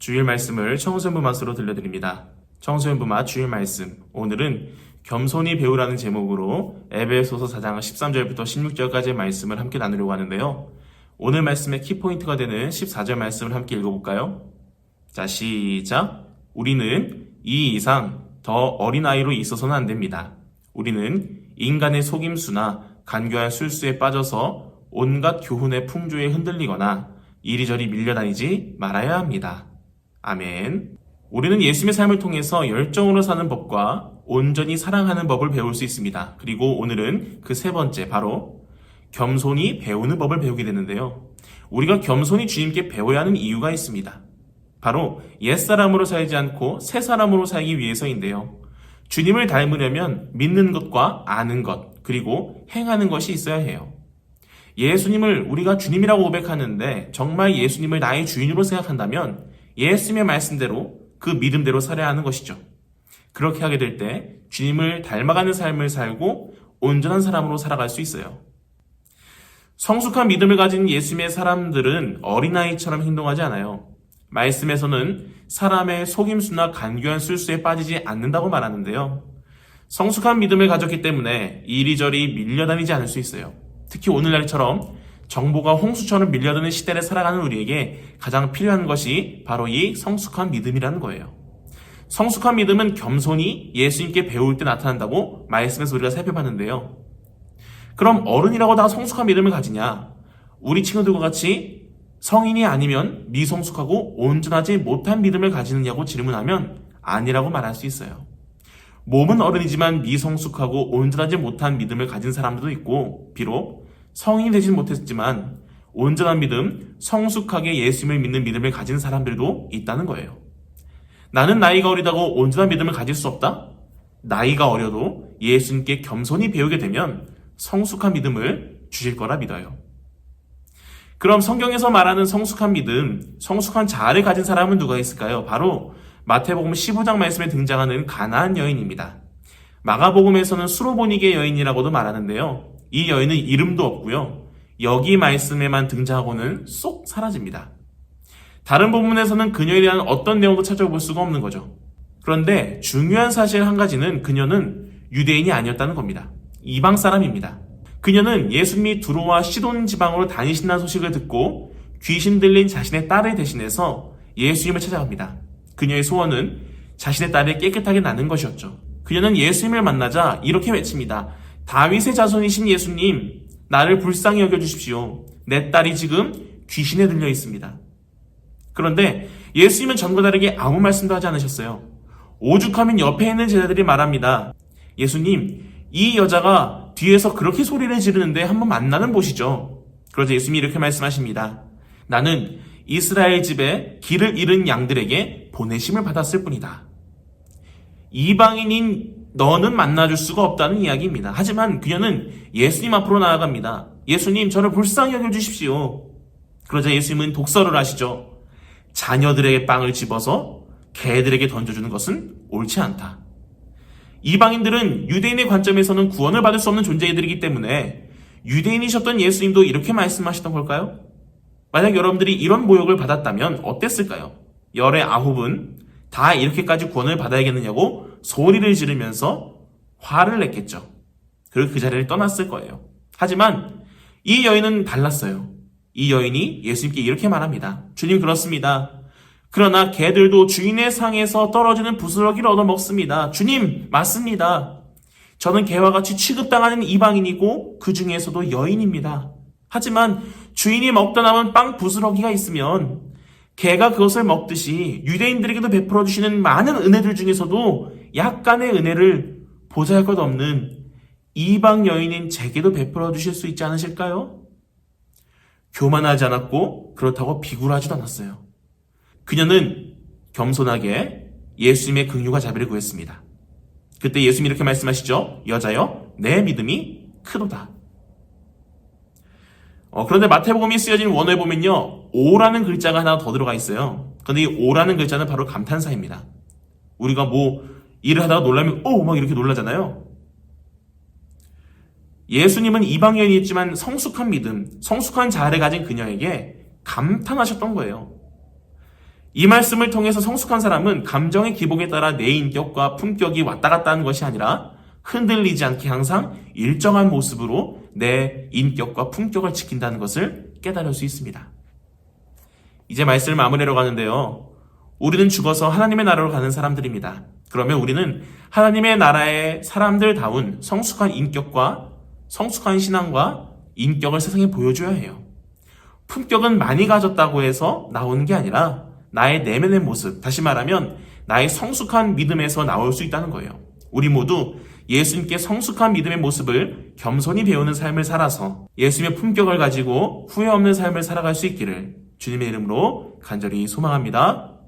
주일 말씀을 청소년부 맛으로 들려드립니다. 청소년부 맛 주일 말씀. 오늘은 겸손히 배우라는 제목으로 에베소서 4장 13절부터 16절까지의 말씀을 함께 나누려고 하는데요. 오늘 말씀의 키포인트가 되는 14절 말씀을 함께 읽어볼까요? 자, 시작. 우리는 이 이상 더 어린아이로 있어서는 안 됩니다. 우리는 인간의 속임수나 간교한 술수에 빠져서 온갖 교훈의 풍조에 흔들리거나 이리저리 밀려다니지 말아야 합니다. 아멘. 우리는 예수님의 삶을 통해서 열정으로 사는 법과 온전히 사랑하는 법을 배울 수 있습니다. 그리고 오늘은 그 세 번째, 바로 겸손히 배우는 법을 배우게 되는데요. 우리가 겸손히 주님께 배워야 하는 이유가 있습니다. 바로 옛사람으로 살지 않고 새사람으로 살기 위해서인데요. 주님을 닮으려면 믿는 것과 아는 것, 그리고 행하는 것이 있어야 해요. 예수님을 우리가 주님이라고 고백하는데 정말 예수님을 나의 주인으로 생각한다면 예수님의 말씀대로 그 믿음대로 살아야 하는 것이죠. 그렇게 하게 될 때 주님을 닮아가는 삶을 살고 온전한 사람으로 살아갈 수 있어요. 성숙한 믿음을 가진 예수님의 사람들은 어린아이처럼 행동하지 않아요. 말씀에서는 사람의 속임수나 간교한 술수에 빠지지 않는다고 말하는데요. 성숙한 믿음을 가졌기 때문에 이리저리 밀려다니지 않을 수 있어요. 특히 오늘날처럼 정보가 홍수처럼 밀려드는 시대를 살아가는 우리에게 가장 필요한 것이 바로 이 성숙한 믿음이라는 거예요. 성숙한 믿음은 겸손히 예수님께 배울 때 나타난다고 말씀에서 우리가 살펴봤는데요. 그럼 어른이라고 다 성숙한 믿음을 가지냐? 우리 친구들과 같이 성인이 아니면 미성숙하고 온전하지 못한 믿음을 가지느냐고 질문하면 아니라고 말할 수 있어요. 몸은 어른이지만 미성숙하고 온전하지 못한 믿음을 가진 사람들도 있고, 비록 성인이 되진 못했지만 온전한 믿음, 성숙하게 예수님을 믿는 믿음을 가진 사람들도 있다는 거예요. 나는 나이가 어리다고 온전한 믿음을 가질 수 없다? 나이가 어려도 예수님께 겸손히 배우게 되면 성숙한 믿음을 주실 거라 믿어요. 그럼 성경에서 말하는 성숙한 믿음, 성숙한 자아를 가진 사람은 누가 있을까요? 바로 마태복음 15장 말씀에 등장하는 가나안 여인입니다. 마가복음에서는 수로보니게 여인이라고도 말하는데요. 이 여인은 이름도 없고요. 여기 말씀에만 등장하고는 쏙 사라집니다. 다른 부분에서는 그녀에 대한 어떤 내용도 찾아볼 수가 없는 거죠. 그런데 중요한 사실 한 가지는 그녀는 유대인이 아니었다는 겁니다. 이방 사람입니다. 그녀는 예수님이 두로와 시돈 지방으로 다니신다는 소식을 듣고 귀신 들린 자신의 딸을 대신해서 예수님을 찾아갑니다. 그녀의 소원은 자신의 딸을 깨끗하게 낳는 것이었죠. 그녀는 예수님을 만나자 이렇게 외칩니다. 다윗의 자손이신 예수님, 나를 불쌍히 여겨주십시오. 내 딸이 지금 귀신에 들려 있습니다. 그런데 예수님은 전과 다르게 아무 말씀도 하지 않으셨어요. 오죽하면 옆에 있는 제자들이 말합니다. 예수님, 이 여자가 뒤에서 그렇게 소리를 지르는데 한번 만나는 보시죠. 그러자 예수님이 이렇게 말씀하십니다. 나는 이스라엘 집에 길을 잃은 양들에게 보내심을 받았을 뿐이다. 이방인인 너는 만나줄 수가 없다는 이야기입니다. 하지만 그녀는 예수님 앞으로 나아갑니다. 예수님, 저를 불쌍히 여겨주십시오. 그러자 예수님은 독설을 하시죠. 자녀들에게 빵을 집어서 개들에게 던져주는 것은 옳지 않다. 이방인들은 유대인의 관점에서는 구원을 받을 수 없는 존재이기 때문에 유대인이셨던 예수님도 이렇게 말씀하셨던 걸까요? 만약 여러분들이 이런 모욕을 받았다면 어땠을까요? 열의 9은 다 이렇게까지 구원을 받아야겠느냐고 소리를 지르면서 화를 냈겠죠. 그리고 그 자리를 떠났을 거예요. 하지만 이 여인은 달랐어요. 이 여인이 예수님께 이렇게 말합니다. 주님, 그렇습니다. 그러나 개들도 주인의 상에서 떨어지는 부스러기를 얻어먹습니다. 주님, 맞습니다. 저는 개와 같이 취급당하는 이방인이고 그 중에서도 여인입니다. 하지만 주인이 먹다 남은 빵 부스러기가 있으면 개가 그것을 먹듯이 유대인들에게도 베풀어 주시는 많은 은혜들 중에서도 약간의 은혜를 보잘것없는 이방 여인인 제게도 베풀어 주실 수 있지 않으실까요? 교만하지 않았고 그렇다고 비굴하지도 않았어요. 그녀는 겸손하게 예수님의 긍휼과 자비를 구했습니다. 그때 예수님이 이렇게 말씀하시죠. 여자여, 내 믿음이 크도다. 그런데 마태복음이 쓰여진 원어에 보면요, 오라는 글자가 하나 더 들어가 있어요. 그런데 이 오라는 글자는 바로 감탄사입니다. 우리가 뭐 일을 하다가 놀라면 막 이렇게 놀라잖아요. 예수님은 이방 여인이었지만 성숙한 믿음, 성숙한 자아를 가진 그녀에게 감탄하셨던 거예요. 이 말씀을 통해서 성숙한 사람은 감정의 기복에 따라 내 인격과 품격이 왔다 갔다 하는 것이 아니라 흔들리지 않게 항상 일정한 모습으로 내 인격과 품격을 지킨다는 것을 깨달을 수 있습니다. 이제 말씀을 마무리하러 가는데요. 우리는 죽어서 하나님의 나라로 가는 사람들입니다. 그러면 우리는 하나님의 나라의 사람들다운 성숙한 인격과 성숙한 신앙과 인격을 세상에 보여줘야 해요. 품격은 많이 가졌다고 해서 나오는 게 아니라 나의 내면의 모습, 다시 말하면 나의 성숙한 믿음에서 나올 수 있다는 거예요. 우리 모두 예수님께 성숙한 믿음의 모습을 겸손히 배우는 삶을 살아서 예수님의 품격을 가지고 후회 없는 삶을 살아갈 수 있기를 주님의 이름으로 간절히 소망합니다.